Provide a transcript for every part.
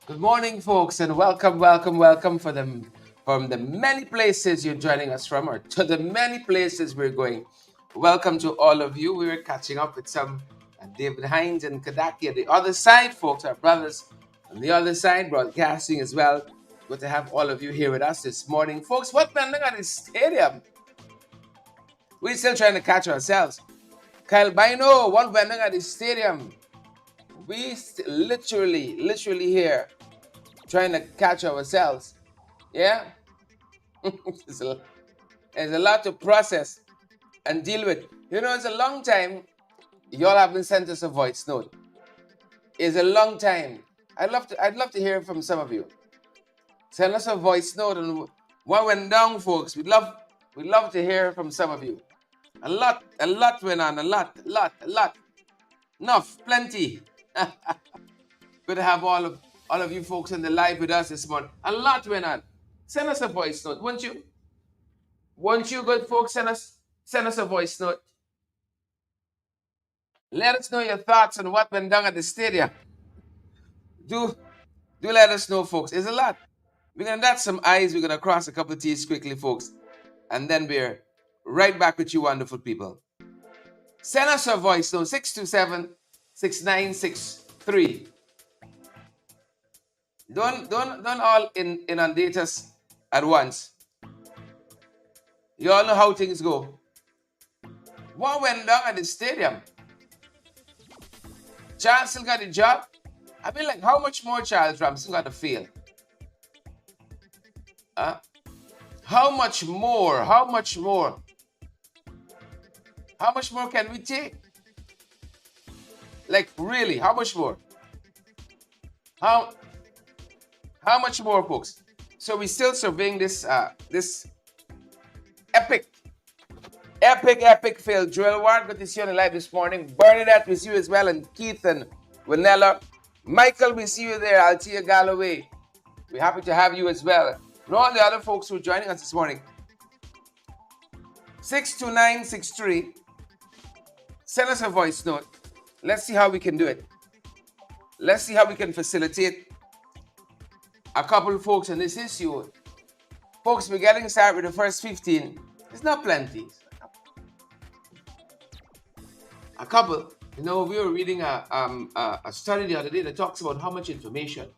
Good morning, folks, and welcome from the many places you're joining us from, or to the many places we're going. Welcome to all of you. We were catching up with some David Hines and Kadaki at the other side, folks, our brothers on the other side, broadcasting as well. Good to have all of you here with us this morning. Folks, what pending at the stadium? We're still trying to catch ourselves. Kyle Bino, what pending at the stadium? We literally here trying to catch ourselves. Yeah? There's a lot to process and deal with. You know, it's a long time y'all haven't sent us a voice note. It's a long time. I'd love to hear from some of you. Send us a voice note and what went down, folks. We'd love to hear from some of you. A lot went on, a lot. Enough, plenty. Good to have all of you folks in the live with us this morning. A lot went on. Send us a voice note, won't you? Won't you, good folks, send us a voice note? Let us know your thoughts on what went down at the stadium. Do let us know, folks. It's a lot. We're gonna dot some I's. We're gonna cross a couple of T's quickly, folks, and then we're right back with you, wonderful people. Send us a voice note, 627-6963. Don't all inundate us at once. You all know how things go. What went down at the stadium? Charles still got the job? I mean, like, how much more Charles Ramsey got to fail? How much more? How much more can we take? Like, really, how much more? How much more, folks? So we're still surveying this epic fail. Joel Ward, good to see you on the live this morning. Bernadette, we see you as well, and Keith and Winella. Michael, we see you there. Altia Galloway, we're happy to have you as well. And all the other folks who are joining us this morning. 62963. Send us a voice note. Let's see how we can do it. Let's see how we can facilitate a couple of folks on this issue. Folks, we're getting started with the first 15. It's not plenty. A couple. You know, we were reading a study the other day that talks about how much information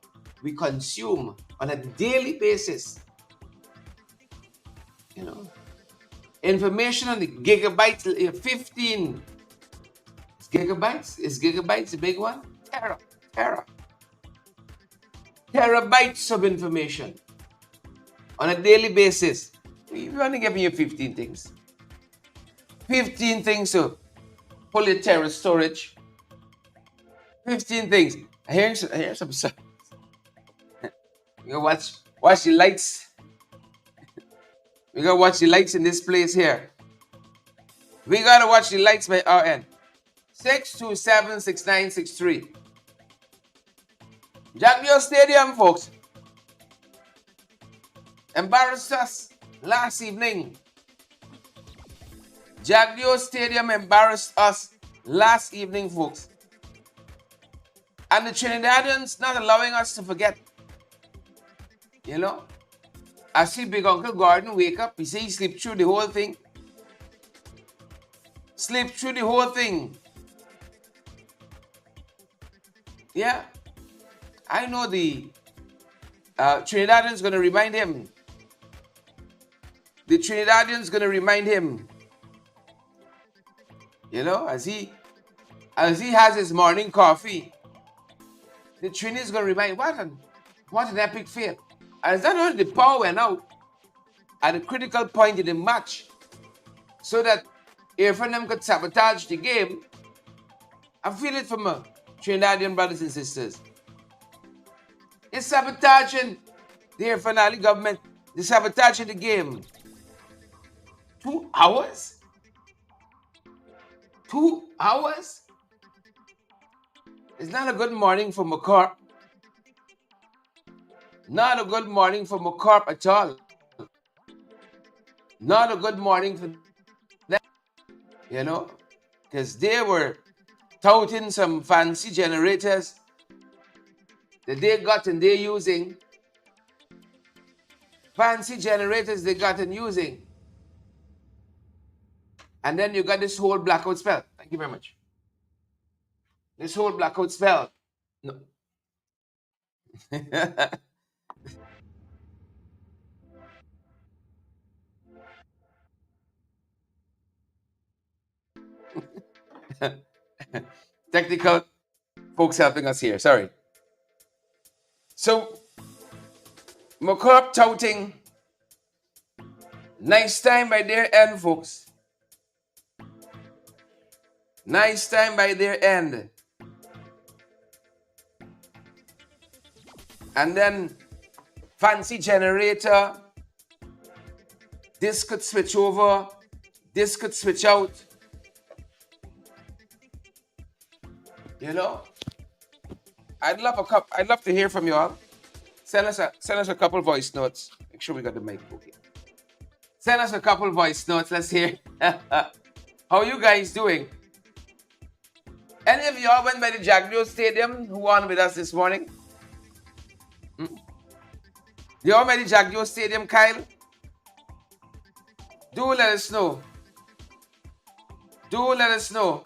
we consume on a daily basis. You know, information on the gigabytes, 15 gigabytes. Is gigabytes the big one? Terabytes of information on a daily basis. We're only giving you 15 things. 15 things to pull your terror storage. 15 things. Here's some stuff. You gotta watch the lights. We gotta watch the lights in this place here. We gotta watch the lights by RN. 627-6963. Jack Leo Stadium, folks, embarrassed us last evening. Jack Leo Stadium embarrassed us last evening, folks. And the Trinidadians not allowing us to forget. You know, I see Big Uncle Gordon wake up. He say he sleep through the whole thing. Sleep through the whole thing. Yeah. I know the Trinidadians going to remind him. the Trinidadian's going to remind him, you know, as he has his morning coffee, the Trinidad's going to remind, what an epic fail. And it's not only the power went out at a critical point in the match so that Irfan could sabotage the game. I feel it from my Trinidadian brothers and sisters. It's sabotaging the Irfan Ali government. They're sabotaging the game. 2 hours? 2 hours? It's not a good morning for McCorp. Not a good morning for McCorp at all. Not a good morning for them, you know, because they were touting some fancy generators that they got and they're using. Fancy generators they got and using. And then you got this whole blackout spell. Thank you very much. This whole blackout spell. No. Technical folks helping us here. Sorry. So, McCorp touting. Nice time by their end, folks. Nice time by their end. And then fancy generator. This could switch over. This could switch out. You know? I'd love to hear from you all. Send us a couple voice notes. Make sure we got the mic okay. Send us a couple voice notes. Let's hear. How you guys doing? Any of y'all went by the Jaguar Stadium who on with us this morning? You all by the Jaguar Stadium, Kyle? Do let us know. Do let us know.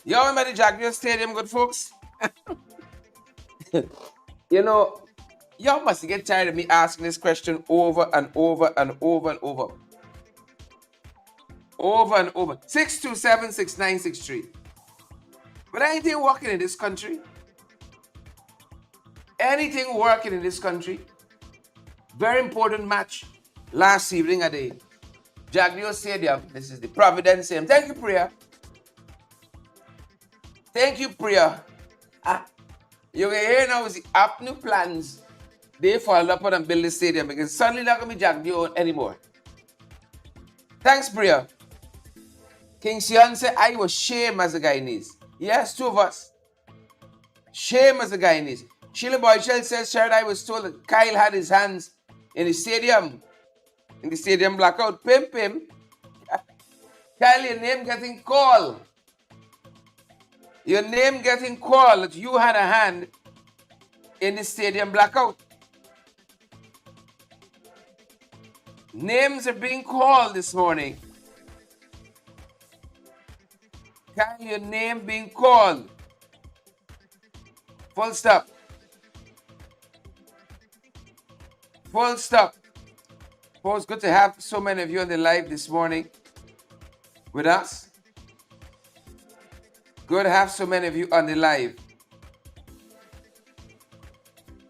Y'all went by the Jaguar Stadium, good folks? You know, y'all must get tired of me asking this question over and over and over and over. Over and over. 627-6963. But anything working in this country? Anything working in this country? Very important match last evening at the Jaguar Stadium. This is the Providence Stadium. Thank you, Priya. Thank you, Priya. You can hear now the new plans. They followed up on and build the stadium because suddenly not going to be Jaguar anymore. Thanks, Priya. King Sion said, I was shame as a Guyanese. Yes, 2 of us. Shame as a Guyanese. Sheila Boychel says, Sharon, I was told that Kyle had his hands in the stadium blackout. Pim. Kyle, your name getting called. Your name getting called that you had a hand in the stadium blackout. Names are being called this morning. Kyle, your name being called. Full stop. Full stop. Folks, good to have so many of you on the live this morning with us. Good to have so many of you on the live.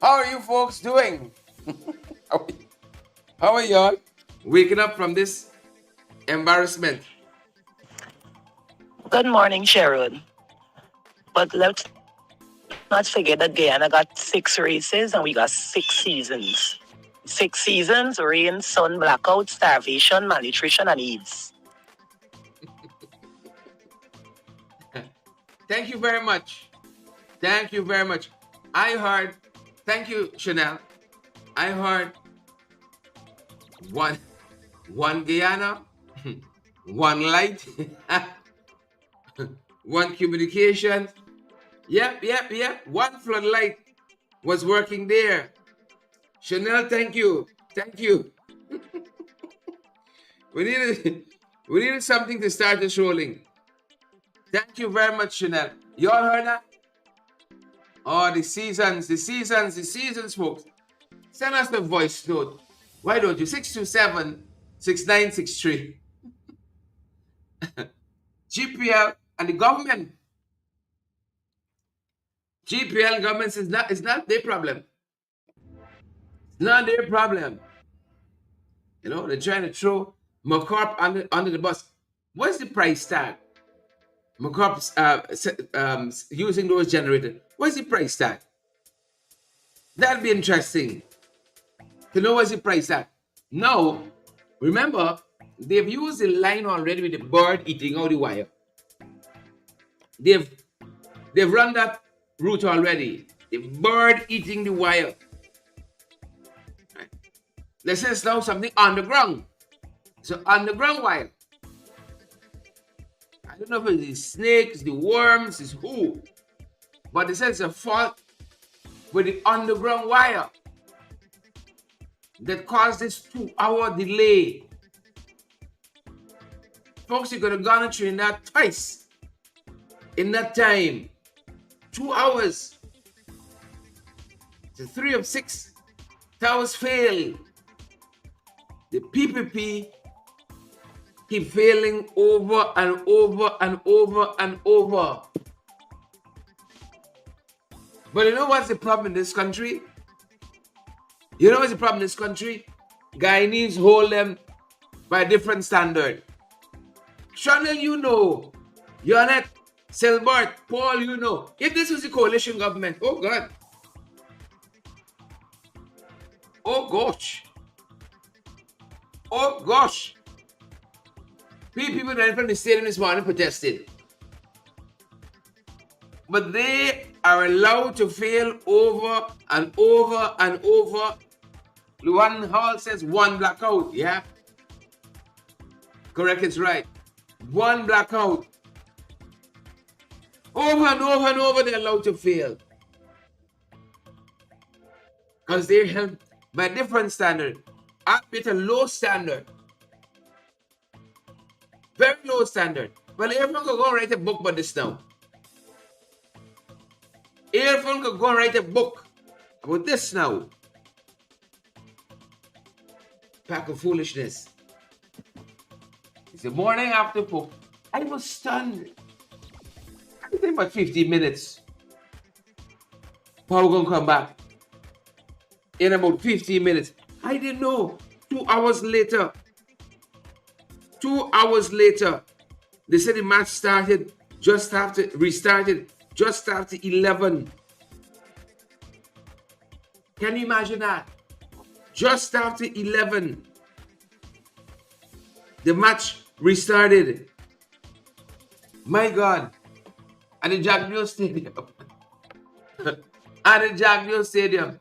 How are you folks doing? How are y'all waking up from this embarrassment? Good morning, Sharon. But let's not forget that Guyana got 6 races and we got 6 seasons. 6 seasons: rain, sun, blackout, starvation, malnutrition, and AIDS. Thank you very much. Thank you very much. I heard, thank you, Chanel. I heard one Guyana, one light, one communication. Yep. One floodlight was working there. Chanel, thank you. We needed something to start us rolling. Thank you very much, Chanel. You all heard that? Oh, the seasons, folks. Send us the voice note. Why don't you? 627-6963. GPL and the government. GPL and government says it's not their problem. It's not their problem. You know, they're trying to throw McCorp under the bus. What's the price tag? McCorp's using those generators. What's the price tag? That'd be interesting to know what's the price tag. Now, remember, they've used the line already with the bird eating out the wire. They've run that route already. The bird eating the wire. Right. This is now something underground. So underground wire. I don't know if it's the snakes, the worms, it's who. But it says a fault with the underground wire that caused this 2-hour delay. Folks, you're going to go through that twice in that time. 2 hours. So 3 of 6 towers fail. The PPP keep failing over and over and over and over. But you know what's the problem in this country? You know what's the problem in this country? Guyanese hold them by a different standard. Chanel, you know. Yonet, Selbart, Paul, you know. If this was a coalition government, oh God. Oh gosh. Oh gosh. People that from the stadium this morning protested. But they are allowed to fail over and over and over. Luan Hall says one blackout, yeah? Correct, it's right. One blackout. Over and over and over, they're allowed to fail. Because they're held by a different standard. At a low standard. Very low standard. Well, everyone could go and write a book about this now. Everyone could go and write a book about this now. Pack of foolishness. It's the morning after book. I was stunned. I think about 15 minutes. Power gonna come back. In about 15 minutes. I didn't know. 2 hours later. 2 hours later. They said the match started just after, restarted just after 11. Can you imagine that? Just after 11. The match restarted. My God. At the Jagneo Stadium. At the Jagneo Stadium.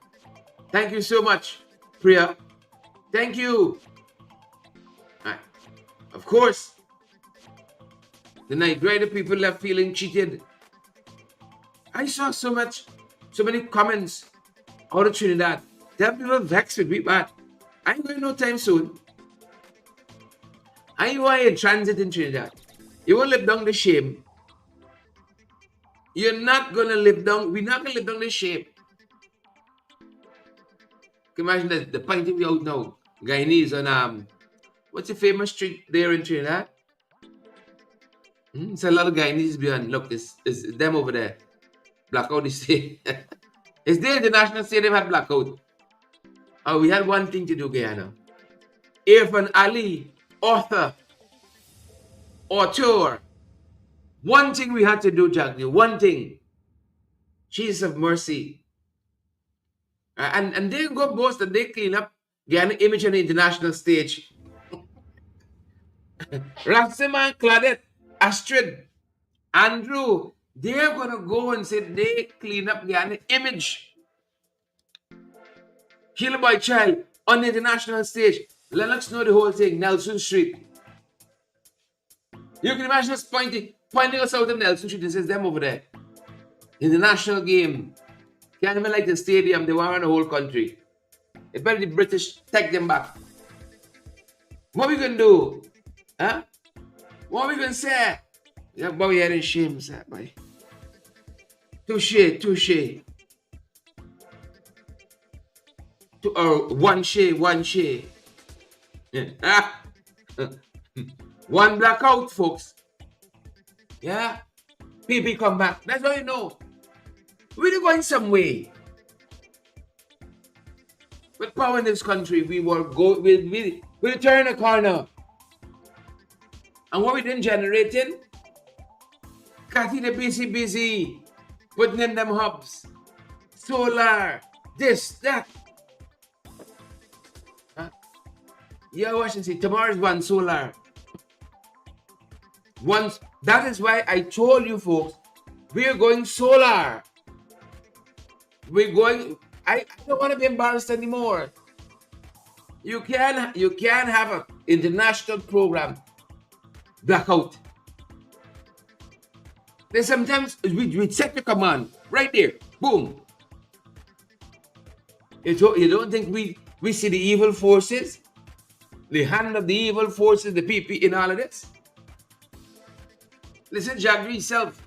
Thank you so much, Priya. Thank you. Right. Of course, the Night Rider people left feeling cheated. I saw so many comments out of Trinidad. Them people vexed with me, but I ain't going no time soon. I were in transit in Trinidad. You won't live down the shame. You're not gonna live down. We're not gonna live down the shame. Can you imagine that the pointing out now, Guyanese on what's the famous street there in Trinidad? It's a lot of Guyanese beyond. Look, it's them over there. Blackout is there. It's there the National Stadium had blackout. Oh, we had one thing to do, Guyana. Irfan Ali, author. One thing we had to do, Jagni. One thing. Jesus of mercy. And they go boast that they clean up Guyana image on the international stage. Raxima, Claudette, Astrid, Andrew, they're going to go and say they clean up Guyana image. Killer Boy Child on the international stage. Let us know the whole thing. Nelson Street. You can imagine us pointing us out in Nelson Street and says them over there. In the national game. Can't even like the stadium. They want around the whole country. It's better the British take them back. What we gonna do? Huh? What we gonna say? Yeah, boy, you're in shame, sir, boy. Touche. or one share. Yeah. One blackout, folks. Yeah. PP come back. That's all you know. We're going some way. With power in this country, we'll turn a corner. And what we done generating? Cathy the busy. Putting in them hubs. Solar. This, that. Huh? Yeah, Washington. Tomorrow's one solar. Once. That is why I told you folks, we're going solar. We're going. I don't want to be embarrassed anymore. You can have an international program blackout. Then sometimes we set the command right there. Boom. You don't think we see the evil forces? The hand of the evil forces, the PP in all of this? Listen, Jack yourself.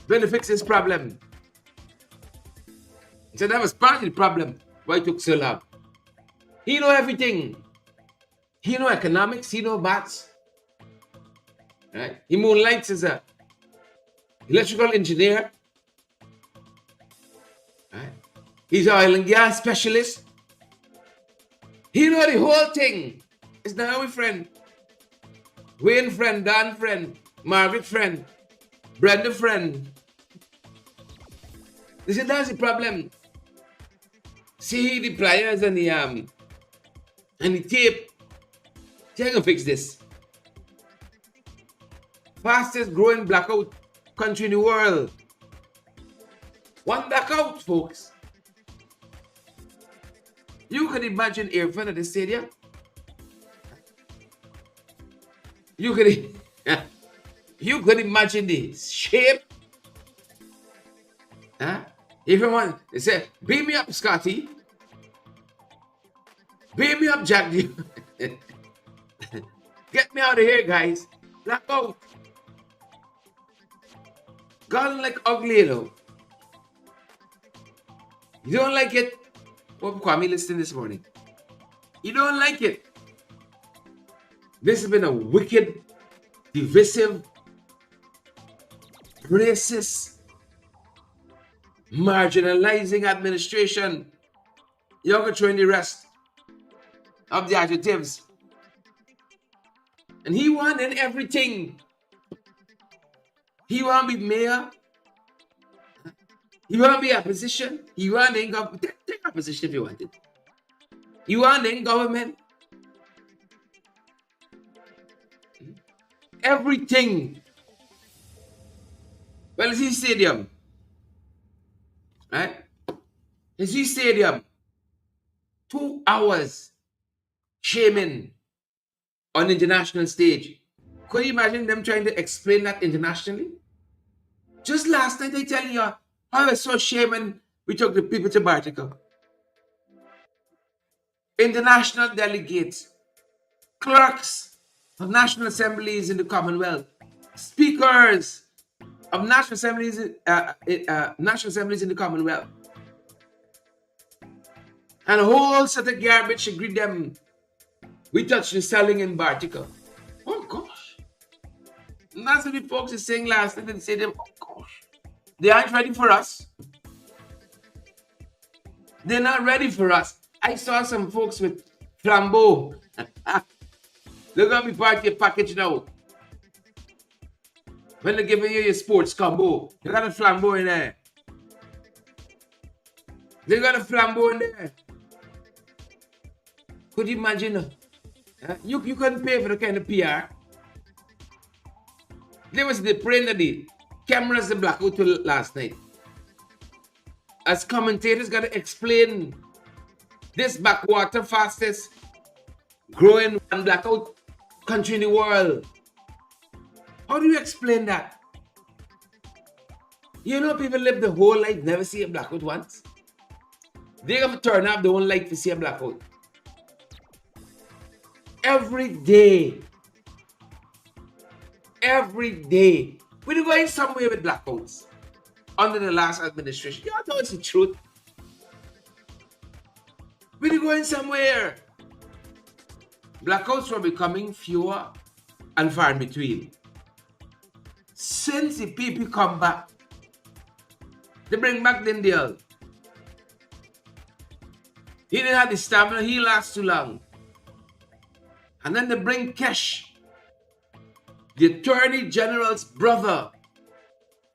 When to fix this problem. So that was part of the problem. Why it took so long? He know everything. He know economics. He know maths. Right? He moonlights as a electrical engineer. Right? He's an oil and gas specialist. He know the whole thing. It's Naomi friend, Wayne friend, Dan friend, Margaret friend, Brenda friend. They said that's the problem. See the pliers and the tape. See, I can fix this. Fastest growing blackout country in the world. One blackout, folks. You can imagine Irfan at the stadium. You could imagine the shape. Huh? Everyone, they say, beam me up, Scotty. Beam me up, Jack. Get me out of here, guys. Blackout. Gone like ugly, though. You don't like it? What Kwame listening this morning? You don't like it? This has been a wicked, divisive, racist, marginalizing administration. You're going to throw in the rest of the adjectives. And he won in everything. He want to be mayor. He want to be opposition. He want in government. Take opposition if you want it. You want in government. Everything. Well, it's his stadium. Right? It's his stadium. 2 hours shaming on international stage. Could you imagine them trying to explain that internationally? Just last night, I tell you how I was so shaming. We took the people to Bartica. International delegates, clerks of national assemblies in the Commonwealth, speakers of national assemblies in the Commonwealth, and a whole set of garbage to greet them. We touched the selling in Bartica. Oh gosh. And that's what the folks are saying last night. They say them, oh gosh. They aren't ready for us. They're not ready for us. I saw some folks with flambeau. They're going to be part of your package now. When they're giving you your sports combo, you got a flambeau in there. They got a flambeau in there. Could you imagine? You couldn't pay for the kind of PR. There was the praying that the cameras the blackout last night. As commentators got to explain this backwater fastest growing and blackout country in the world. How do you explain that? You know, people live the whole life, never see a blackout once. They have to turn up their own life to see a blackout. Every day. We're going somewhere with blackouts under the last administration. You know it's the truth. We're going somewhere. Blackouts were becoming fewer and far in between. Since the people come back, they bring back Dindale. He didn't have the stamina, he lasts too long. And then they bring Kesh, the Attorney General's brother.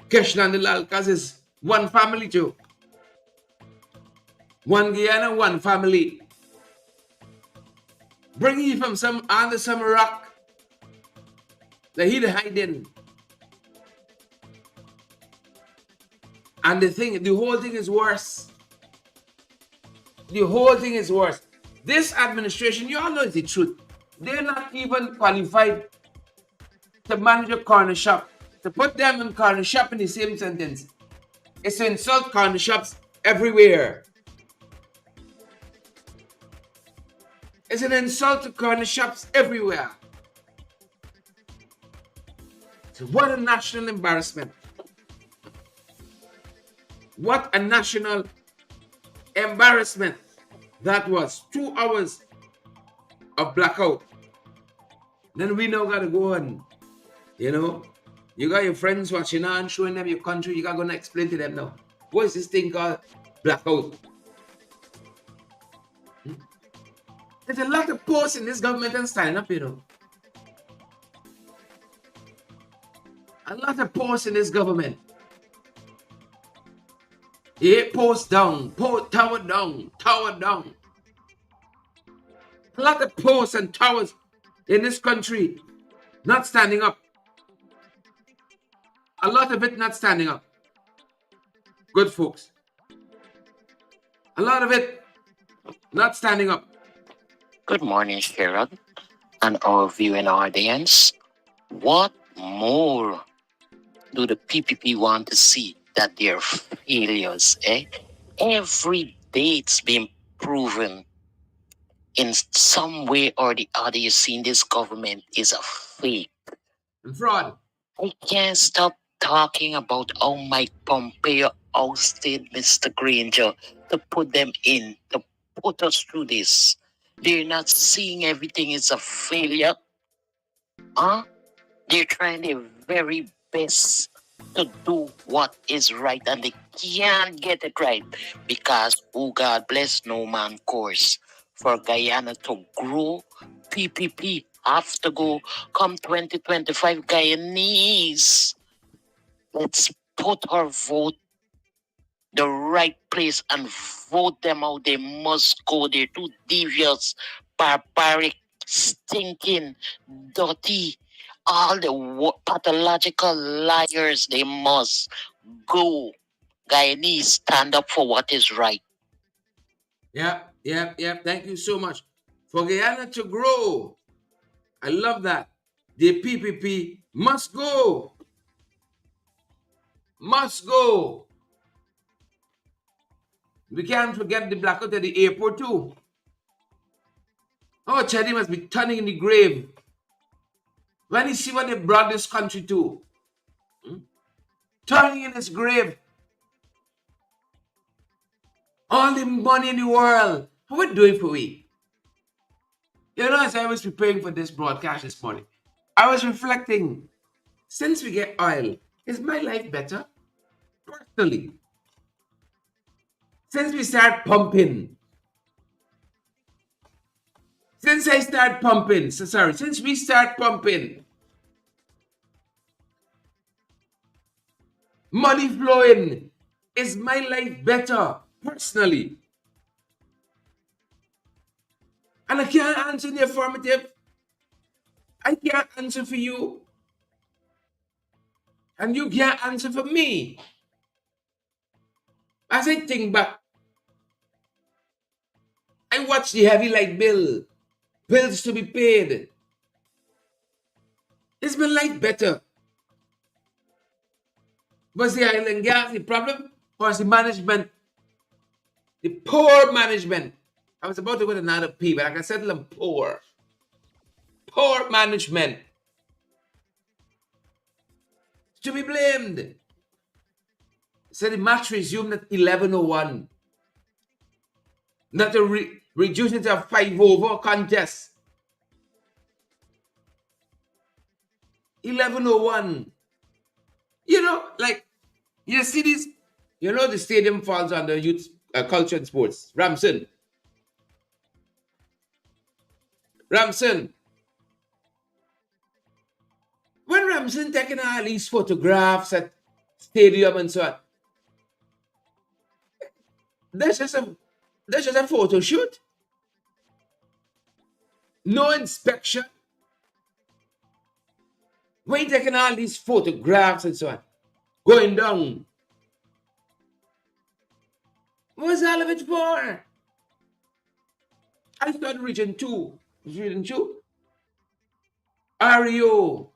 Kesh Nandilal, because it's one family too. One Guyana, one family. Bring you from under some rock that he'd hide in. And the whole thing is worse. The whole thing is worse. This administration, you all know the truth. They're not even qualified to manage a corner shop. To put them in corner shop in the same sentence is to insult corner shops everywhere. It's an insult to corner shops everywhere. So what a national embarrassment. What a national embarrassment that was. 2 hours of blackout. Then we now gotta go on. You got your friends watching on, showing them your country. You gotta go and explain to them now. What is this thing called blackout? There's a lot of posts in this government and standing up, A lot of posts in this government. Yeah, post down, tower down, tower down. A lot of posts and towers in this country not standing up. A lot of it not standing up. Good folks. A lot of it not standing up. Good morning, Sharon, and our viewing audience. What more do the PPP want to see that they're failures? Every day it's been proven in some way or the other. You seen this government is a fake. And fraud. I can't stop talking about how Mike Pompeo ousted Mr. Granger to put them in, to put us through this. They're not seeing everything is a failure. They're trying their very best to do what is right, and they can't get it right because, oh God bless no man course. For Guyana to grow, PPP have to go. Come 2025, Guyanese, let's put our vote the right place and vote them out. They must go. They're too devious, barbaric, stinking, dirty. All the pathological liars, they must go. Guyanese, stand up for what is right. Yeah. Thank you so much. For Guyana to grow, I love that. The PPP must go. Must go. We can't forget the blackout at the airport too. Oh, Chedi must be turning in the grave when you see what they brought this country to. Turning in his grave. All the money in the world. How we doing for we? As I was preparing for this broadcast this morning, I was reflecting, since we get oil, is my life better? Personally. Since we start pumping. Since we start pumping. Money flowing. Is my life better? Personally. And I can't answer in the affirmative. I can't answer for you. And you can't answer for me. As I think back, I watch the heavy light bills to be paid. Is my life better? Was the oil and gas the problem? Or is the management, the poor management? I was about to put another P, but I can settle them poor. Poor management. To be blamed. So the match resumed at 11:01. not to reduce it to a 5-over contest. 11:01. You know, like, you see this, you know, the stadium falls under youth culture and sports. Ramson. When Ramson taking all these photographs at stadium and so on, that's just a photo shoot. No inspection. When you taking all these photographs and so on, going down, what's all of it for? I thought Region 2. Region 2? REO,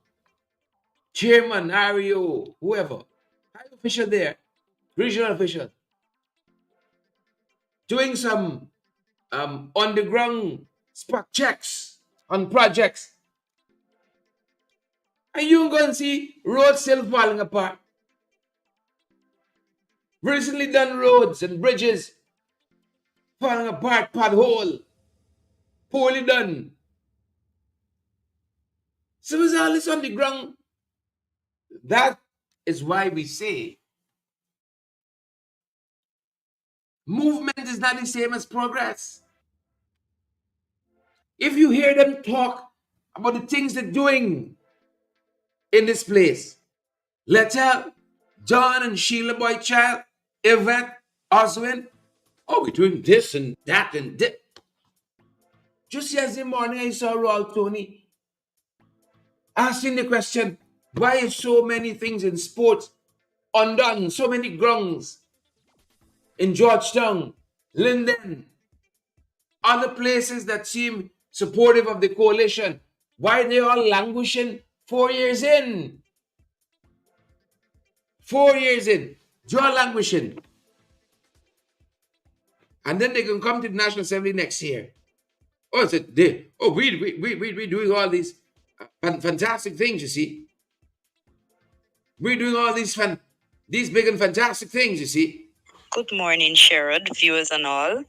chairman, REO, whoever. High official there, regional official, doing some on the ground spot checks on projects. And you go and see roads still falling apart. Recently done roads and bridges falling apart, pothole, poorly done. So it's all this on the ground. That is why we say movement is not the same as progress. If you hear them talk about the things they're doing in this place, Letta, John and Sheila Boy Child, Yvette, Oswin, oh, we're doing this and that and this. Just yesterday morning, I saw Raul Tony asking the question, why is so many things in sports undone, so many grounds in Georgetown, Linden, other places that seem supportive of the coalition, why they all languishing 4 years in? 4 years in, you're languishing. And then they can come to the National Assembly next year. Oh, it's we're doing all these fantastic things, you see. We're doing all these big and fantastic things, you see. Good morning, Sherrod, viewers and all.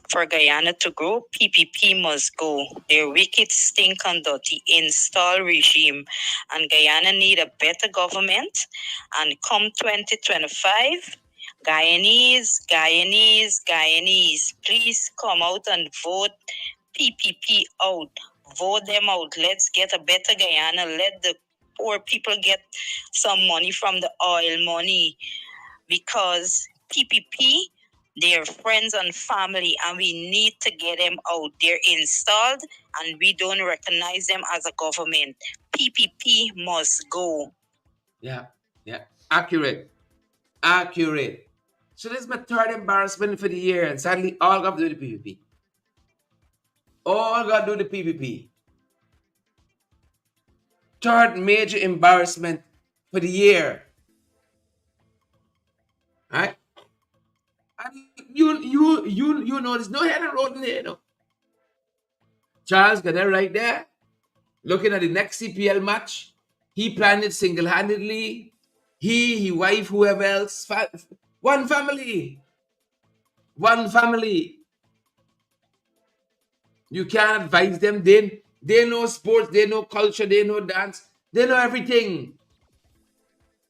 For Guyana to grow, PPP must go. Their wicked, stink and dirty install regime. And Guyana need a better government. And come 2025, Guyanese, please come out and vote PPP out. Vote them out. Let's get a better Guyana. Let the poor people get some money from the oil money. Because PPP, they're friends and family, and we need to get them out. They're installed, and we don't recognize them as a government. PPP must go. Yeah. Accurate. So this is my third embarrassment for the year, and sadly, all got to do the PPP. All got to do the PPP. Third major embarrassment for the year. Right? And you know there's no head and road in there, no. Charles got that right there. Looking at the next CPL match. He planned it single-handedly. His wife, whoever else. One family. You can't advise them. They know sports, they know culture, they know dance, they know everything.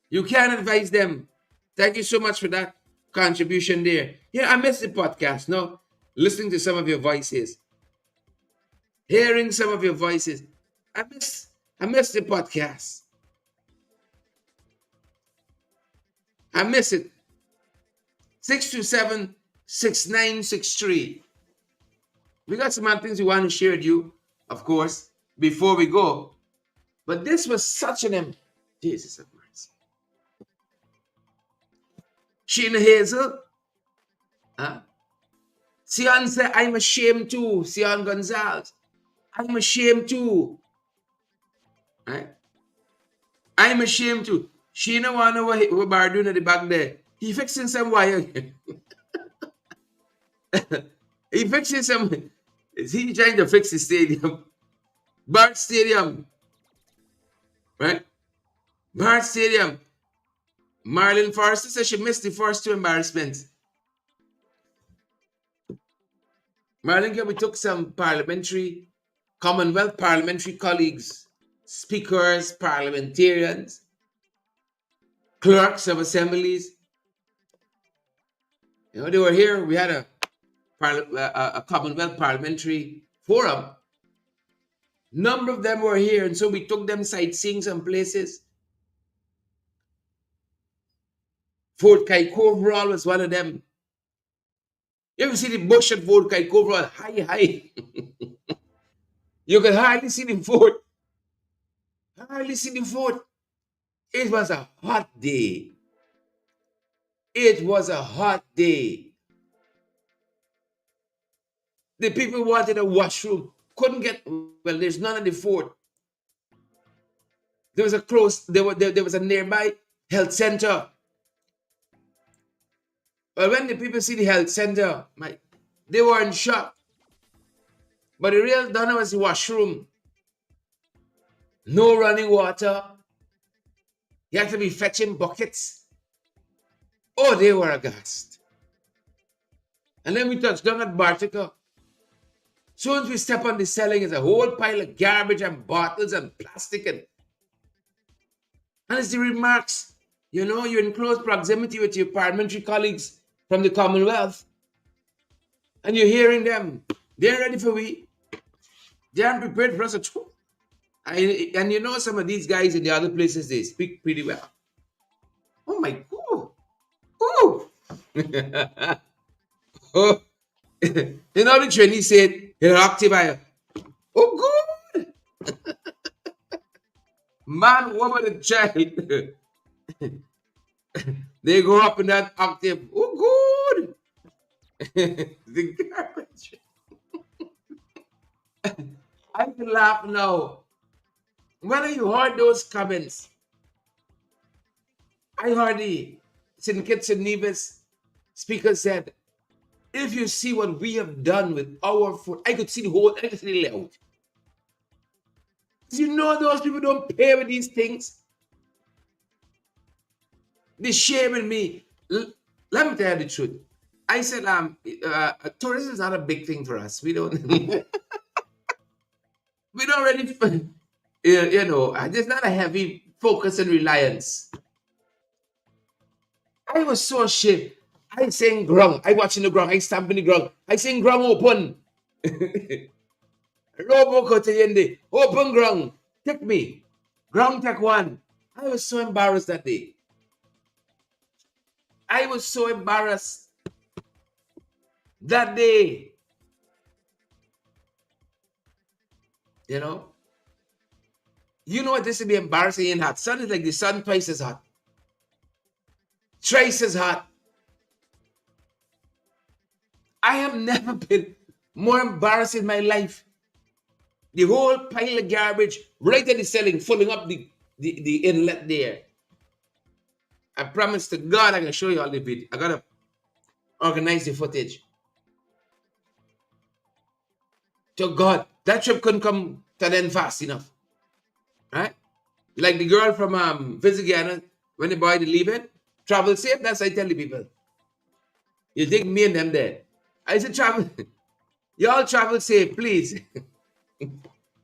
You can't advise them. Thank you so much for that contribution there. Yeah, I missed the podcast. No, listening to some of your voices, hearing some of your voices. I miss the podcast. I miss it. 627-6963. We got some other things we want to share with you, of course, before we go. But this was such an Jesus of mercy. Sheena Hazel. Sion said, I'm ashamed too. Sion Gonzalez. I'm ashamed too. Right? I'm ashamed too. Sheena wanna what Bar doing at the back there. He fixing some wire. He fixing some. Is he trying to fix the stadium? Bart Stadium. Right? Bart Stadium. Marlon Forrester says she missed the first two embarrassments. Marlon, we took some Commonwealth parliamentary colleagues, speakers, parliamentarians, clerks of assemblies. They were here. We had a Commonwealth parliamentary forum. Number of them were here, and so we took them sightseeing some places. Fort Kaikoverall was one of them. You ever see the bush at Fort Kaikoverall? High. You could hardly see the fort. It was a hot day. The people wanted a washroom. Couldn't get, well, there's none at the fort. There was a nearby health center. Well, when the people see the health center, they were in shock. But the real done was the washroom. No running water. You had to be fetching buckets. Oh, they were aghast. And then we touched down at Bartica. Soon as we step on the ceiling, it's a whole pile of garbage and bottles and plastic. And it's the remarks. You're in close proximity with your parliamentary colleagues from the Commonwealth. And you're hearing them. They're ready for we. They aren't prepared for us at all. And some of these guys in the other places, they speak pretty well. Oh my God. Oh. Oh. The trainee said, you're active. Oh, good. Man, woman, and child. They go up in that octave. Oh, good. The garbage. I can laugh now. When you heard those comments, I heard the St. Kitts and Nevis speaker said, if you see what we have done with our food, I could see the layout. Those people don't pay with these things. They shame in me. Let me tell you the truth. I said, tourism is not a big thing for us. We don't, we don't really, there's not a heavy focus and reliance. I was so ashamed. I saying ground. I watching the ground. I stamping the ground. I saying ground open. Open ground. Take me. Ground take one. I was so embarrassed that day. I was so embarrassed that day. You know what this would be embarrassing in hot? Sun is like the sun twice as hot. Thrice as hot. I have never been more embarrassed in my life. The whole pile of garbage right at the ceiling, filling up the inlet there. I promise to God I can show you all the video. I gotta organize the footage. To God, that trip couldn't come to an end fast enough. Right? Like the girl from Visigana, when the boy leave it, travel safe, that's what I tell the people. You take me and them there. I said travel. You all travel safe, please.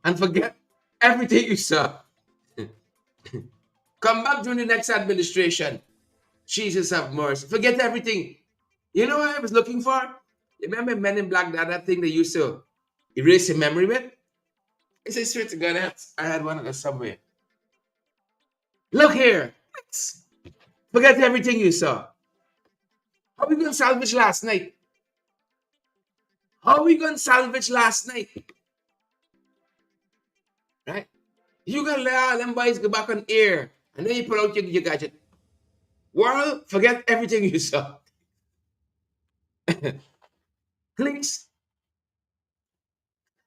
And forget everything you saw. Come back during the next administration. Jesus have mercy. Forget everything. You know what I was looking for? You remember Men in Black, that thing they used to erase your memory with? I said, straight to God, I had one of the somewhere. Look here. Forget everything you saw. How we going to salvage last night? Right? You got to let all them boys go back on air. And then you pull out your gadget. World, forget everything you saw. Please.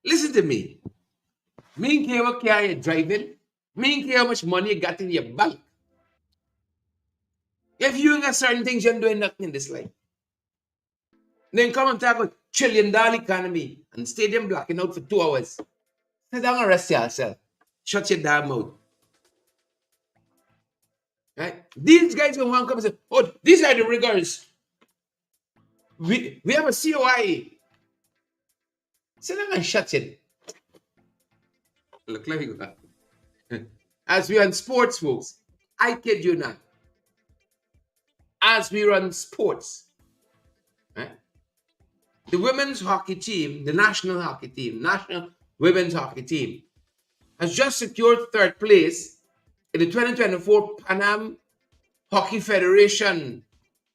Listen to me. Me and care what car you're driving. Me and care how much money you got in your bank. If you ain't got certain things, you ain't doing nothing in this life. Then come and talk about $1 trillion economy and stadium blocking out for 2 hours. Sit down and rest yourself. Shut your damn mouth. Right? These guys will want to come and say, oh, these are the riggers. We have a COI. Sit down and shut it. Look, let me go. As we run sports, folks, I kid you not. As we run sports, right? The women's hockey team, the national hockey team, national women's hockey team, has just secured third place in the 2024 Pan Am Hockey Federation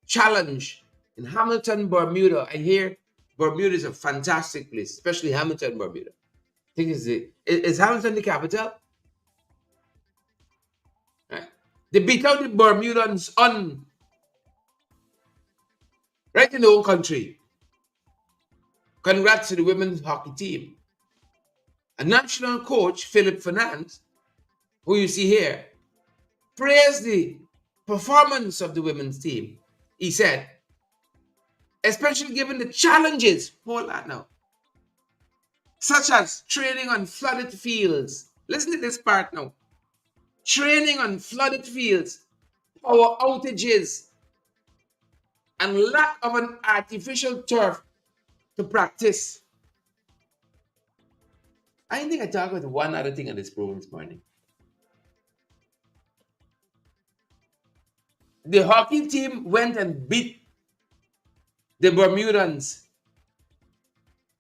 Challenge in Hamilton, Bermuda. I hear Bermuda is a fantastic place, especially Hamilton, Bermuda. I think is Hamilton the capital? Right. They beat out the Bermudans on right in their own country. Congrats to the women's hockey team. A national coach, Philip Fernandez, who you see here, praised the performance of the women's team. He said, especially given the challenges, hold on now, such as training on flooded fields. Listen to this part now. Training on flooded fields, power outages, and lack of an artificial turf to practice. I think I talked about one other thing on this program this morning. The hockey team went and beat the Bermudans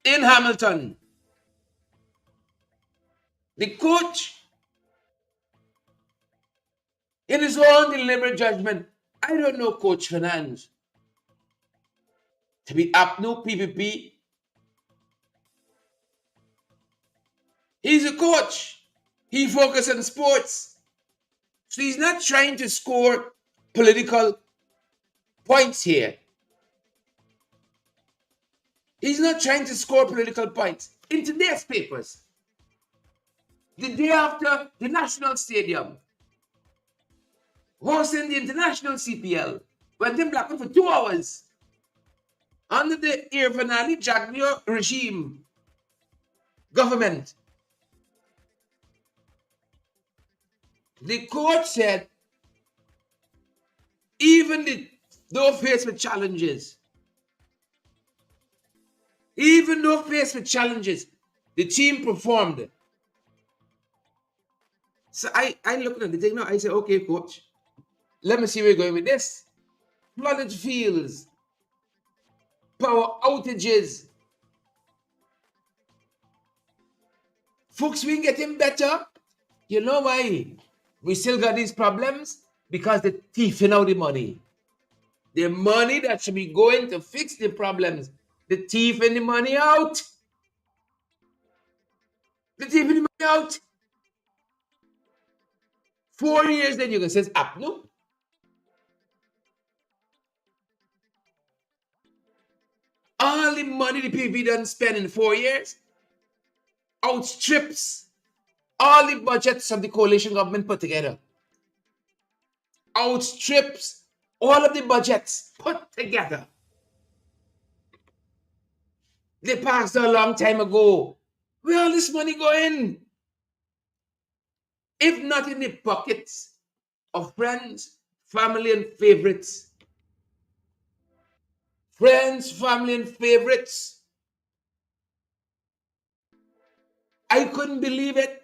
in Hamilton. The coach, in his own deliberate judgment, I don't know Coach Fernandez to be up no PPP. He's a coach. He focuses on sports. So he's not trying to score political points here. He's not trying to score political points. In today's papers, the day after the National Stadium, hosting the International CPL, went in blackout for 2 hours under the Irvanali Jagnio regime government. The coach said, even though faced with challenges, the team performed. So I looked at the thing now. I said, okay, coach, let me see where you're going with this. Flooded fields, power outages. Folks, we getting better. You know why we still got these problems? Because they're thieving out the money. The money that should be going to fix the problems, they're thieving the money out. They're thieving the money out. 4 years, then you can say, up, no? All the money the PPP done spend in 4 years outstrips all the budgets of the coalition government put together. Outstrips all of the budgets put together. They passed a long time ago. Where all this money going? If not in the pockets of friends, family, and favorites. Friends, family, and favorites. I couldn't believe it.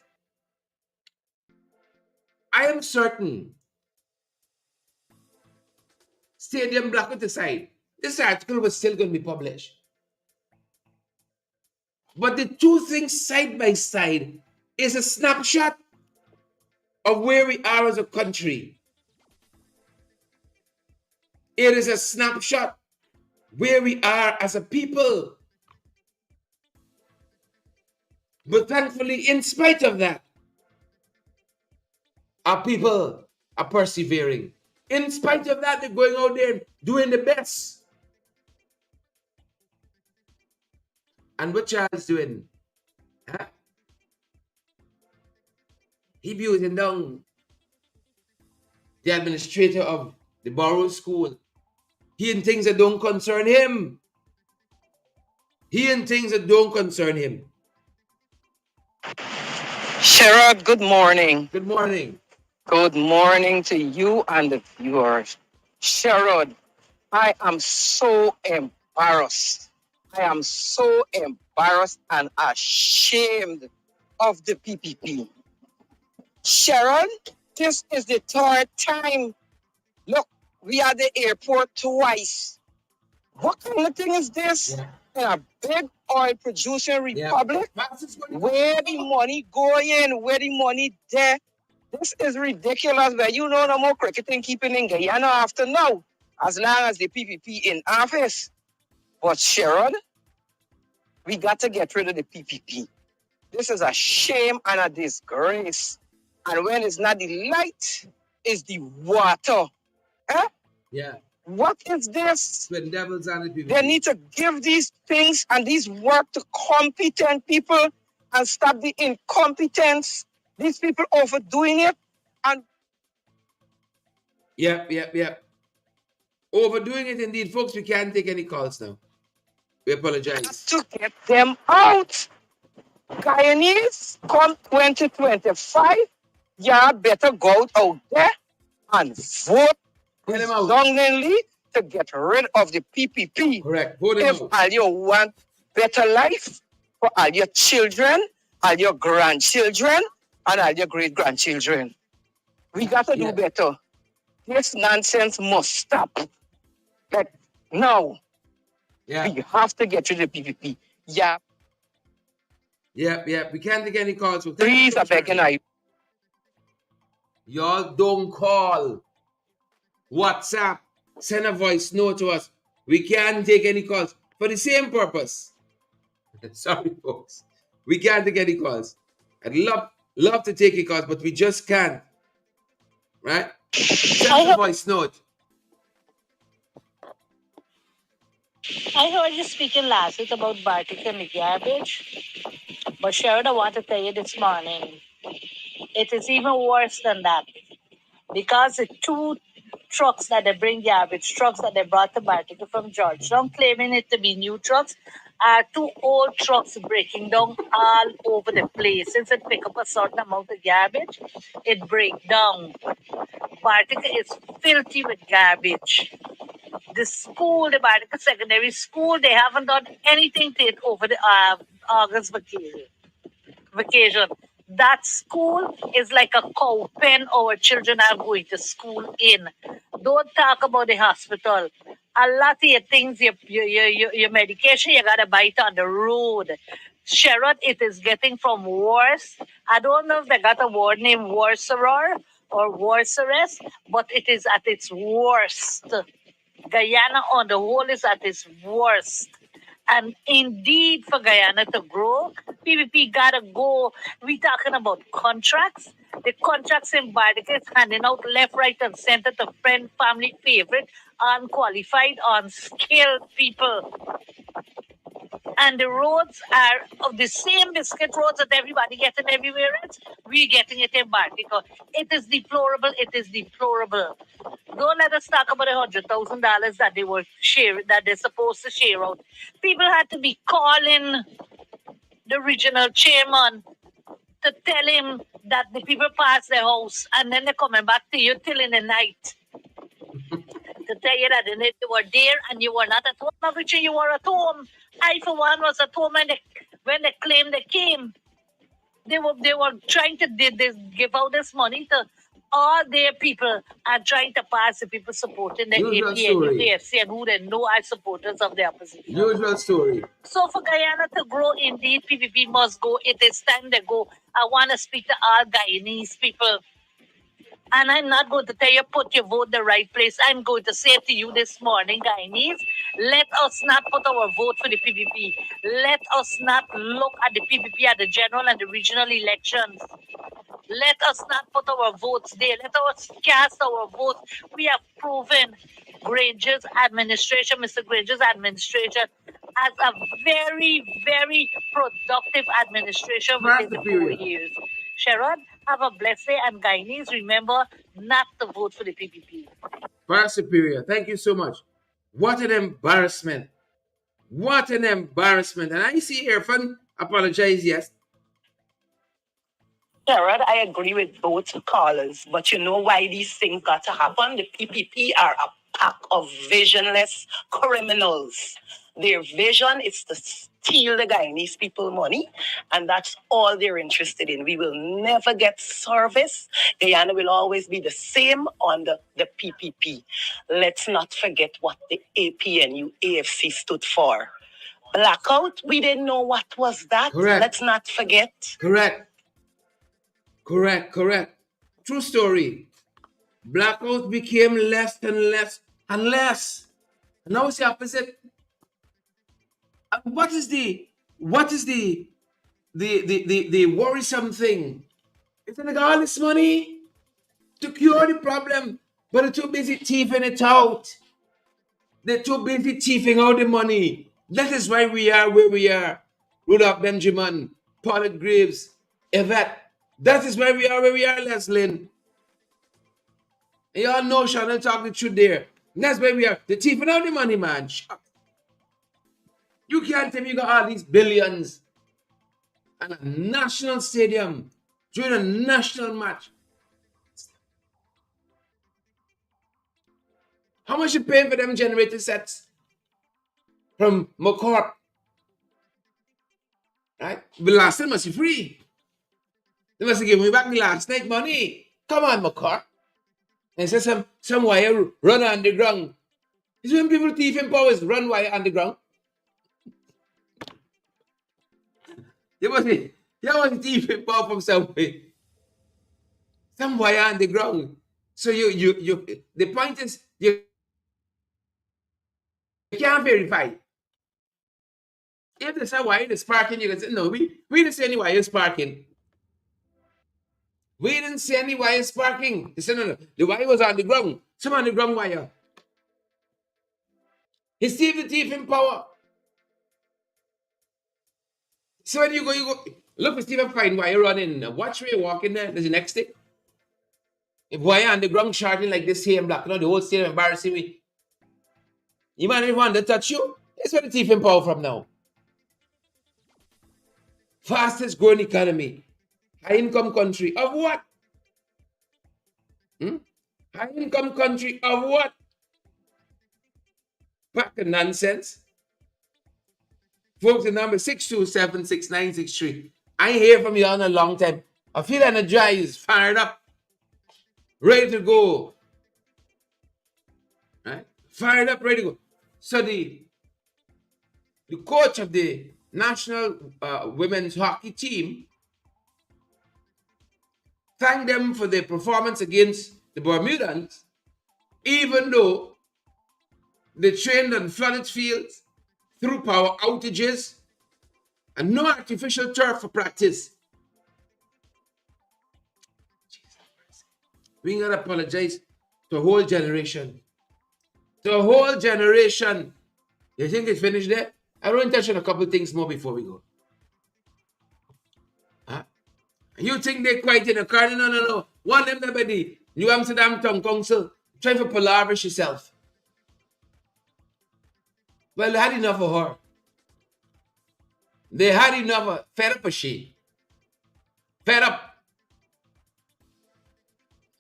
I am certain. Stadium blackout aside, this article was still going to be published. But the two things side by side is a snapshot of where we are as a country. It is a snapshot where we are as a people. But thankfully, in spite of that, our people are persevering. In spite of that, they're going out there and doing the best. And what Charles doing? Huh? He building down the administrator of the borough school. He and things that don't concern him. Sherrod, good morning. Good morning. Good morning to you and the viewers. Sherrod, I am so embarrassed I am so embarrassed and ashamed of the PPP. Sharon, this is the third time. Look, we are at the airport twice. What kind of thing is this? In a big oil producing republic, where the money going, where the money there. This is ridiculous, but you know no more cricketing keeping in Guyana after now, as long as the PPP in office. But Sharon, we got to get rid of the PPP. This is a shame and a disgrace. And when it's not the light, it's the water. Eh? Yeah. What is this? When devils on the PPP. They need to give these things and these work to competent people and stop the incompetence. These people overdoing it. And Yep. Overdoing it indeed, folks. We can't take any calls now. We apologize. To get them out. Guyanese, come 2025, you better go out there and vote resoundingly to get rid of the PPP. Correct. Vote If all you want better life for all your children, all your grandchildren, and all your great-grandchildren. We got to do better. This nonsense must stop. Like, now, we have to get rid of the PPP. Yeah. We can't take any calls. So Please, I beg you. Y'all don't call. WhatsApp. Send a voice note to us. We can't take any calls for the same purpose. Sorry, folks. We can't take any calls. I'd love to take your calls, but we just can't. Right? Send a voice note. I heard you speaking last week about Bartik and the garbage. But Sharon, I want to tell you this morning, it is even worse than that. Because the two trucks that they bring garbage, trucks that they brought to Bartik from Georgetown, claiming it to be new trucks, are two old trucks breaking down all over the place. Since it pick up a certain amount of garbage, it breaks down. Bartik is filthy with garbage. The school, the Bartica Secondary School, they haven't done anything to it over the August vacation. That school is like a cow pen our children are going to school in. Don't talk about the hospital. A lot of your things, your medication, you gotta buy it on the road. Sherrod, it is getting from worse. I don't know if they got a word named Worserer or Worseress, but it is at its worst. Guyana on the whole is at its worst. And indeed, for Guyana to grow, PPP gotta go. We talking about contracts. The contracts in Bartica is handing out left, right, and center to friend, family, favorite, unqualified, unskilled people. And the roads are of the same biscuit roads that everybody getting everywhere else. We're getting it in Bartica. It is deplorable. It is deplorable. Don't let us talk about $100,000 that they were sharing, that they're supposed to share out. People had to be calling the regional chairman to tell him that the people passed their house, and then they're coming back to you till in the night to tell you that they were there and you were not at home. Not which you were at home. I, for one, was at home when they claimed they came. They were trying to give out this money to all their people and trying to pass the people supporting the AP and UPFC and who they know are supporters of the opposition. Usual story. So for Guyana to grow, indeed, PPP must go. It is time to go. I want to speak to all Guyanese people. And I'm not going to tell you, put your vote in the right place. I'm going to say to you this morning, Guyanese, let us not put our vote for the PPP. Let us not look at the PPP at the general and the regional elections. Let us not put our votes there. Let us cast our votes. We have proven Granger's administration, Mr. Granger's administration, as a very, very productive administration within the 4 years. Sherrod, have a blessed day, and Guyanese, remember not to vote for the PPP. Far superior. Thank you so much. What an embarrassment. What an embarrassment. And I see Irfan apologize, yes. Sherrod, I agree with both callers, but you know why these things got to happen? The PPP are a pack of visionless criminals. Their vision is to steal the Guyanese people money, and that's all they're interested in. We will never get service. Guyana will always be the same under the PPP. Let's not forget what the APNU AFC stood for. Blackout, we didn't know what was that. Correct. Let's not forget. Correct. True story. Blackout became less and less and less. Now it's the opposite. What is the worrisome thing? It's like all this money to cure the problem, but they're too busy thieving it out. They're too busy thieving out the money. That is why we are where we are. Rudolph Benjamin, Paulette Graves, Yvette. That is why we are where we are, Leslyn. And y'all know Sean talk the truth there. That's why we are. They're thieving out the money, man. You can't tell me you got all these billions and a national stadium during a national match. How much you paying for them generator sets from McCorp? Right? The last time must be free. They must have given me back the last night money. Come on, McCorp. And say some wire run underground. Is when people thieving powers run wire underground. You must be thieving power from somewhere. Some wire underground. So you the point is you can't verify. If there's a wire is sparking, you can say, no, we didn't see any wire sparking. We didn't see any wire sparking. They said, no. The wire was on the ground. Some underground wire. He still the thief in power. So when you go, look for Stephen find wire running. Watch where you walk in there. There's the next thing. If wire on the ground shorting like this here and black, the whole stadium embarrassing me. You might even want to touch you. That's where the thief in power from now. Fastest growing economy. High income country of what? High income country of what? Pack of nonsense. Folks, the number 627-6963. I ain't hear from you in a long time. I feel energized, fired up, ready to go. Right? Fired up, ready to go. So the coach of the national women's hockey team thanked them for their performance against the Bermudans, even though they trained on flooded fields, through power outages, and no artificial turf for practice. We gotta apologize to a whole generation. To a whole generation. You think it's finished there? I want to touch on a couple of things more before we go. Huh? You think they're quiet in the car? No. One of them, nobody. New Amsterdam Town Council, try to polarise yourself. Well, they had enough of her. They had enough of fed up of she. Fed up.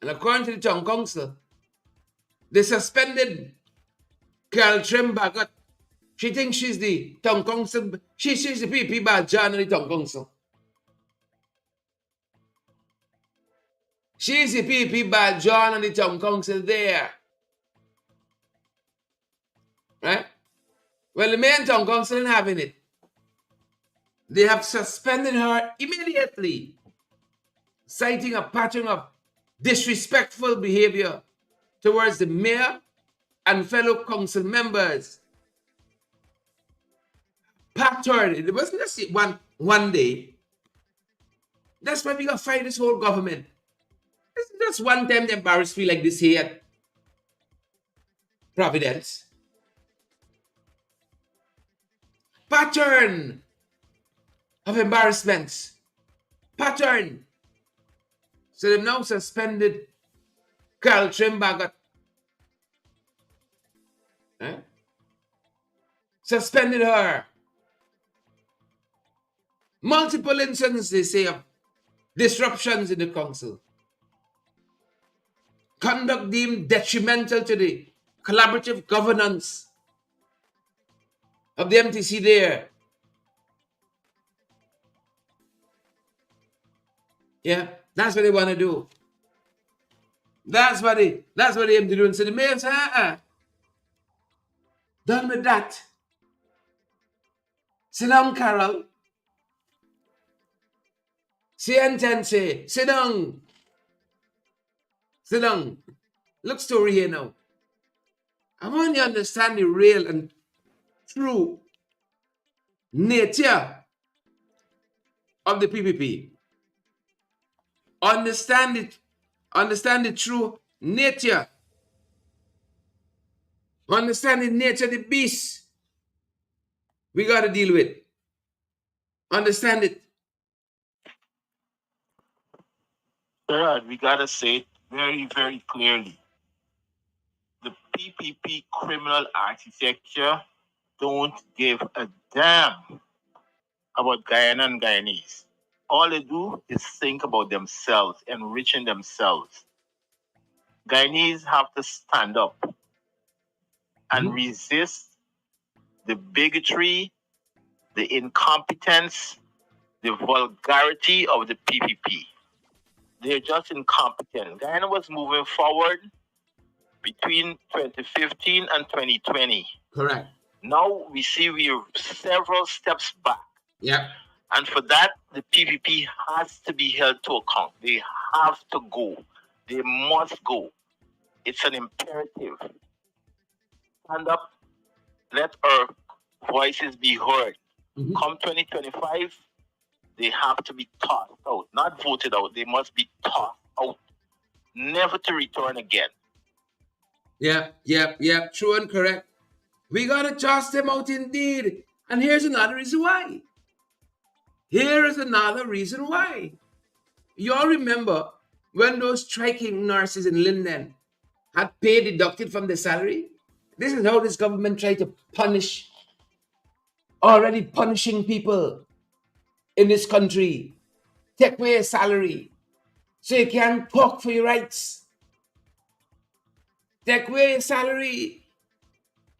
And according to the town council, they suspended Carol Trimbagot. She thinks she's the town council. She's the PP bad John in the town council. She's the PP bad John and the town council there. Right? Well, the main town council isn't having it. They have suspended her immediately, citing a pattern of disrespectful behavior towards the mayor and fellow council members. Pattern. It wasn't just one day. That's why we got to fight this whole government. It's just one time they embarrass me like this here at Providence. Pattern of embarrassments. Pattern. So they've now suspended Carol Trimbagot. Suspended her. Multiple incidents, they say, of disruptions in the council. Conduct deemed detrimental to the collaborative governance. of the MTC there. Yeah, that's what they want to do. That's what they aim to do. And so the mayor said, done with that. Sit down, Carol. Say, sit down. Sit down. Look story here now. I want you to understand the real and true nature of the PPP. Understand it. Understand the true nature. Understand the nature of the beast we got to deal with. Understand it. Gerard, we gotta say it very, very clearly. The PPP criminal architecture don't give a damn about Guyana and Guyanese. All they do is think about themselves, enriching themselves. Guyanese have to stand up and resist the bigotry, the incompetence, the vulgarity of the PPP. They're just incompetent. Guyana was moving forward between 2015 and 2020. Correct. Now we see we're several steps back. Yeah. And for that, the PPP has to be held to account. They have to go. They must go. It's an imperative. Stand up. Let our voices be heard. Come 2025, they have to be tossed out. Not voted out. They must be tossed out. Never to return again. Yeah. True and correct. We got to toss them out indeed. And here's another reason why. Here is another reason why. You all remember when those striking nurses in Linden had pay deducted from their salary? This is how this government tried to punish, already punishing people in this country. Take away your salary so you can't talk for your rights. Take away your salary.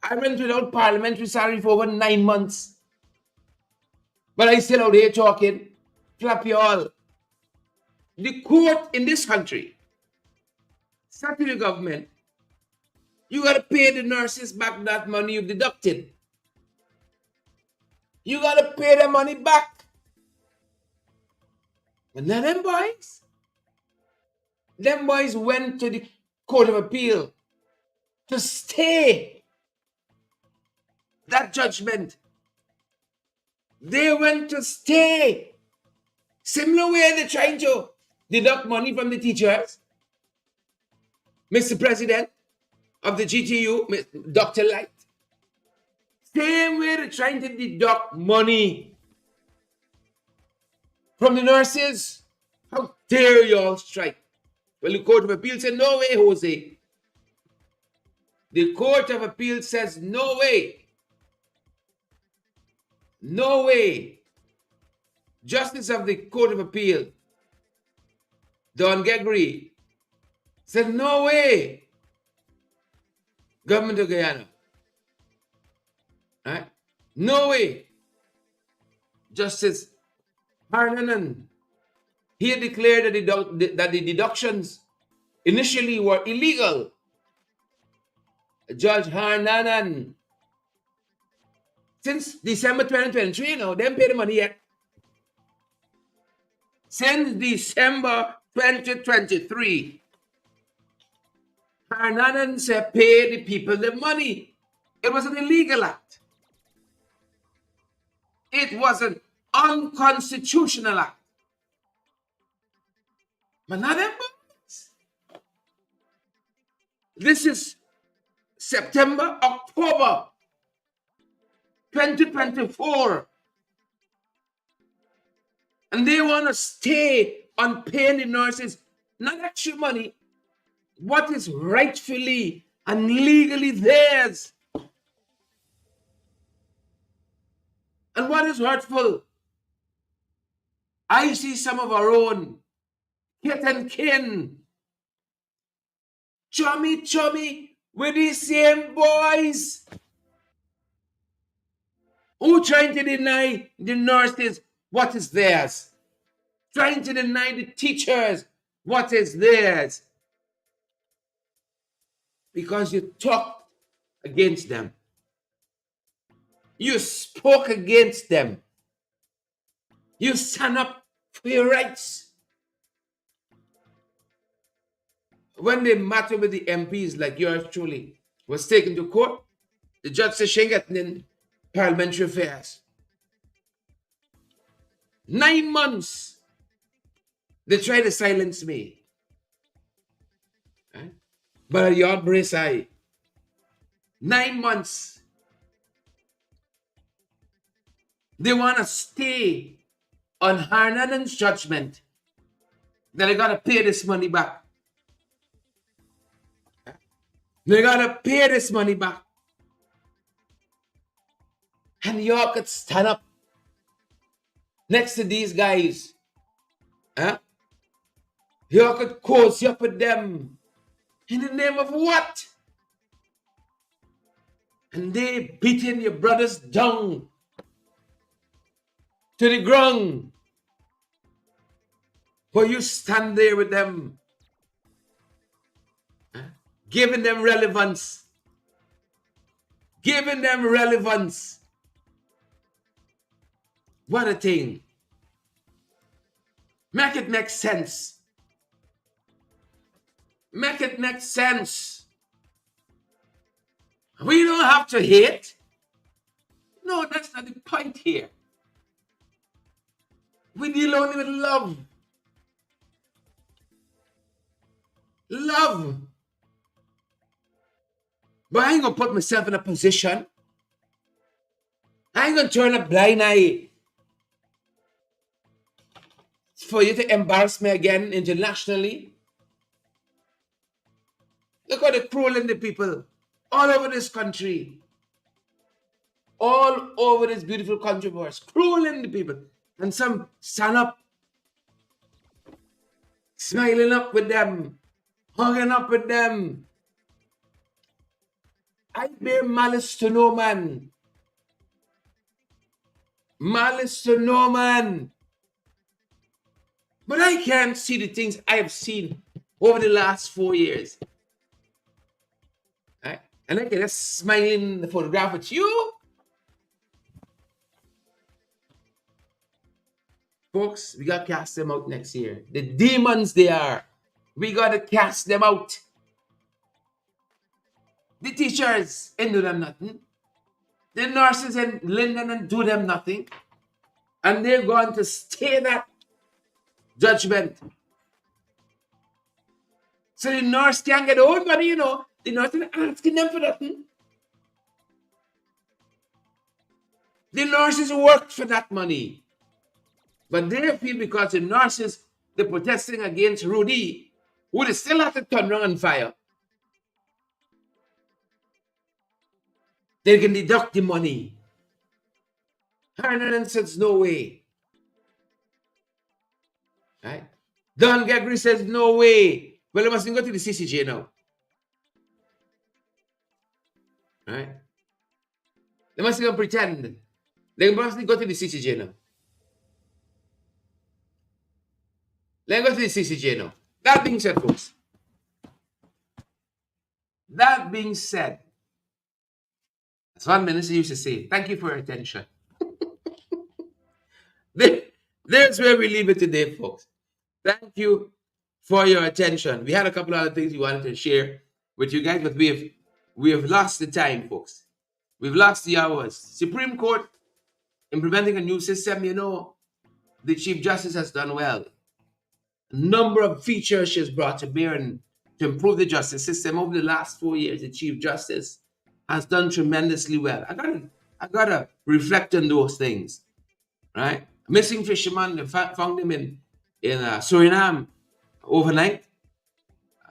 I went without parliamentary salary for over 9 months. But I still out here talking. Flap you all. The court in this country said to the government, you got to pay the nurses back that money you've deducted. You got to pay the money back. And then them boys went to the Court of Appeal to stay that judgment. They went to stay. Similar way they're trying to deduct money from the teachers. Mr. President of the GTU, Dr. Light. Same way they're trying to deduct money from the nurses. How dare you all strike? Well, the Court of Appeal said, no way, Jose. The Court of Appeal says, no way. No way. Justice of the Court of Appeal, Don Gregory, said, no way. Government of Guyana. Right? No way. Justice Harnanan, he declared that the deductions initially were illegal. Judge Harnanan, since December 2023, they haven't paid the money yet. Since December 2023, Harnanan said pay the people the money. It was an illegal act. It was an unconstitutional act. But not that much. This is September, October 2024. And they want to stay on paying the nurses not extra money, what is rightfully and legally theirs. And what is hurtful, I see some of our own kith and kin chummy with these same boys. Who trying to deny the nurses what is theirs? Trying to deny the teachers what is theirs? Because you talked against them. You spoke against them. You stand up for your rights. When the matter with the MPs, like yours truly, was taken to court, the judge said she ain't getting in parliamentary affairs. 9 months, they tried to silence me. Right? But your brace I. 9 months. They want to stay on Hernan's judgment that they got to pay this money back. They got to pay this money back. And y'all could stand up next to these guys. Huh? Y'all could cozy up with them. In the name of what? And they beating your brothers down to the ground. But you stand there with them. Huh? Giving them relevance. Giving them relevance. What a thing. Make it make sense. Make it make sense. We don't have to hate. No, that's not the point here. We deal only with love. Love. But I ain't gonna put myself in a position. I ain't gonna turn a blind eye for you to embarrass me again internationally. Look at the cruel in the people all over this country. All over this beautiful country of ours. Cruel in the people. And some stand up, smiling up with them, hugging up with them. I bear malice to no man. Malice to no man. But I can't see the things I have seen over the last 4 years. Right? And I can just smile in the photograph with you. Folks, we got to cast them out next year. The demons they are. We got to cast them out. The teachers ain't do them nothing. The nurses in London and do them nothing. And they're going to stay that judgment. So the nurse can't get old money, you know. The nurse is asking them for nothing. The nurses worked for that money. But they feel because the nurses, they're protesting against Rudy, who they still have to turn around and fire. They can deduct the money. Hernan says no way. Right? Don Gregory says no way. Well, they mustn't go to the CCJ now. Right? They mustn't pretend. They mustn't go to the CCJ now. Let's go to the CCJ now. That being said, folks. That being said, as one minister used to say, thank you for your attention. That's where we leave it today, folks. Thank you for your attention. We had a couple other things we wanted to share with you guys, but we have lost the time, folks. We've lost the hours. Supreme Court implementing a new system, you know, the Chief Justice has done well. A number of features she has brought to bear and to improve the justice system over the last 4 years. The Chief Justice has done tremendously well. I gotta reflect on those things, right? Missing fisherman, they found him in Suriname overnight.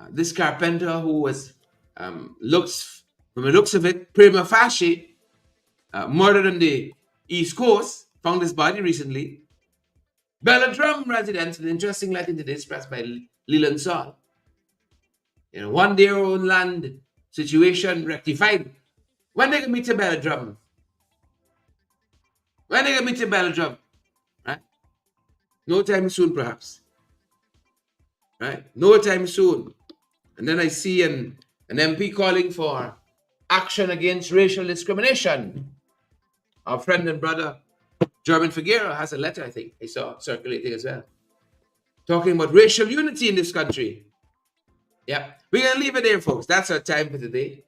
This carpenter who was from the looks of it, prima facie, murdered on the East Coast, found his body recently. Belladrum residents, an interesting letter today expressed by Leland Saul. You know, one their own land situation rectified. When they can meet to Belladrum? When are you going to meet in Belgium? Right? No time soon, perhaps. Right? No time soon. And then I see an MP calling for action against racial discrimination. Our friend and brother, German Figueroa, has a letter, I think, I saw circulating as well, talking about racial unity in this country. Yeah, we're going to leave it there, folks. That's our time for today.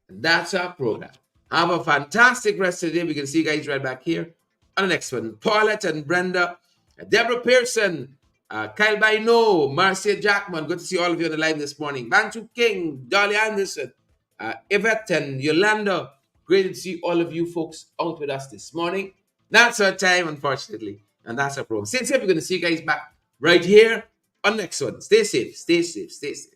And that's our program. Have a fantastic rest of the day. We can see you guys right back here on the next one. Paulette and Brenda, Deborah Pearson, Kyle Baino, Marcia Jackman. Good to see all of you on the line this morning. Bantu King, Dolly Anderson, Yvette and Yolanda. Great to see all of you folks out with us this morning. That's our time, unfortunately. And that's our program. Stay safe. We're going to see you guys back right here on the next one. Stay safe, stay safe, stay safe.